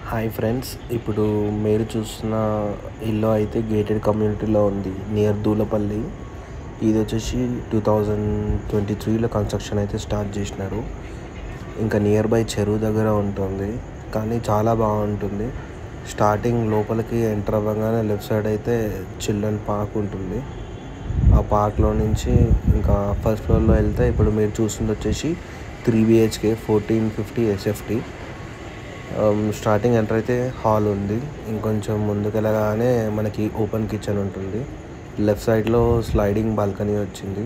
Hi friends, ఇప్పుడు మీరు చూస్తున్న ఇల్లు అయితే గేటెడ్ కమ్యూనిటీలో ఉంది నియర్ దూలపల్లి. ఇది వచ్చేసి 2023లో కన్స్ట్రక్షన్ అయితే స్టార్ట్ చేసినారు. ఇంకా నియర్ బై చెరువు దగ్గర ఉంటుంది, కానీ చాలా బాగుంటుంది. స్టార్టింగ్ లోపలికి ఎంటర్ అవ్వగానే లెఫ్ట్ సైడ్ అయితే చిల్డ్రన్ పార్క్ ఉంటుంది. ఆ పార్క్లో నుంచి ఇంకా ఫస్ట్ ఫ్లోర్లో వెళ్తే ఇప్పుడు మీరు చూస్తుంది వచ్చేసి 3 BHK 1450 SFT. స్టార్టింగ్ ఎంటర్ అయితే హాల్ ఉంది. ఇంకొంచెం ముందుకెళ్ళగానే మనకి ఓపెన్ కిచెన్ ఉంటుంది. లెఫ్ట్ సైడ్లో స్లైడింగ్ బాల్కనీ వచ్చింది.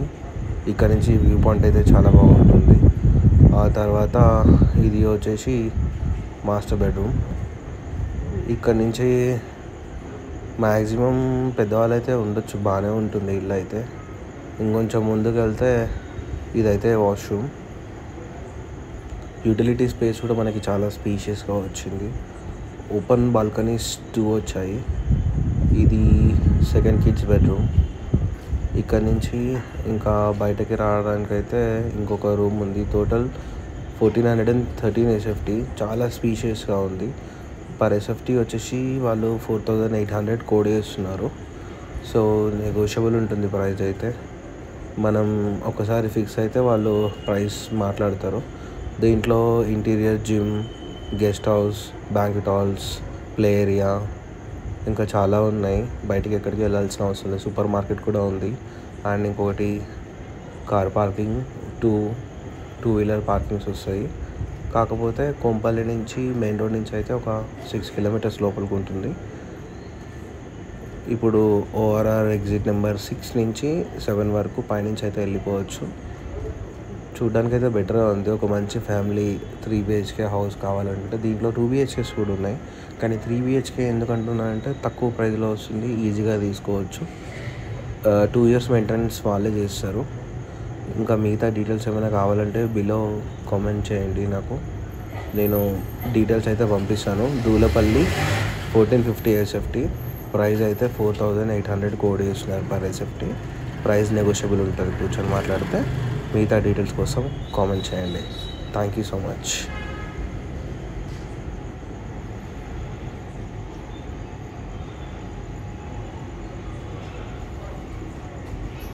ఇక్కడ నుంచి వ్యూ పాయింట్ అయితే చాలా బాగుంటుంది. ఆ తర్వాత ఇది వచ్చేసి మాస్టర్ బెడ్రూమ్. ఇక్కడ నుంచి మ్యాక్సిమం పెద్దవాళ్ళు అయితే ఉండొచ్చు, బాగానే ఉంటుంది ఇల్లు అయితే. ఇంకొంచెం ముందుకు వెళ్తే ఇదైతే వాష్రూమ్. యూటిలిటీ స్పేస్ కూడా మనకి చాలా స్పీషియస్గా వచ్చింది. ఓపెన్ బాల్కనీస్ 2 వచ్చాయి. ఇది సెకండ్ కిడ్స్ బెడ్రూమ్. ఇక్కడ నుంచి ఇంకా బయటకి రావడానికైతే ఇంకొక రూమ్ ఉంది. Total 1413 SFT. చాలా స్పీషియస్గా ఉంది. పర్ SFT వచ్చేసి వాళ్ళు 4800 కోడ్ చేస్తున్నారు. సో నెగోషియబుల్ ఉంటుంది ప్రైస్ అయితే. మనం ఒకసారి ఫిక్స్ అయితే వాళ్ళు ప్రైస్ మాట్లాడతారు. దీంట్లో interior gym, guest house, banquet halls, play area ఇంకా చాలా ఉన్నాయి. బయటికి ఎక్కడికి వెళ్ళాల్సిన అవసరం లేదు. సూపర్ మార్కెట్ కూడా ఉంది. అండ్ ఇంకొకటి car parking, two wheeler parkings వస్తాయి. కాకపోతే కొంపల్లి నుంచి మెయిన్ రోడ్ నుంచి అయితే ఒక 6 kilometers లోపలికి ఉంటుంది. ఇప్పుడు ORR ఎగ్జిట్ నెంబర్ 6 నుంచి 7 వరకు పైనుంచి అయితే వెళ్ళిపోవచ్చు. చూడ్డానికి అయితే బెటర్గా ఉంది. ఒక మంచి ఫ్యామిలీ 3 BHK హౌస్ కావాలంటే దీంట్లో 2 BHKs కూడా ఉన్నాయి. కానీ 3 BHK ఎందుకంటున్నానంటే తక్కువ ప్రైస్లో వస్తుంది, ఈజీగా తీసుకోవచ్చు. 2 years మెయింటెనెన్స్ వాళ్ళే చేస్తారు. ఇంకా మిగతా డీటెయిల్స్ ఏమైనా కావాలంటే బిలో కామెంట్ చేయండి నాకు. నేను డీటెయిల్స్ అయితే పంపిస్తాను. దూలపల్లి 1450 SFT. ప్రైస్ అయితే 4800 కోడ్ చేస్తున్నారు పర్ SFT. ప్రైస్ నెగోషియబుల్ ఉంటుంది, కూర్చొని మాట్లాడితే. మిగతా డీటెయిల్స్ కోసం కామెంట్ చేయండి. Thank you so much.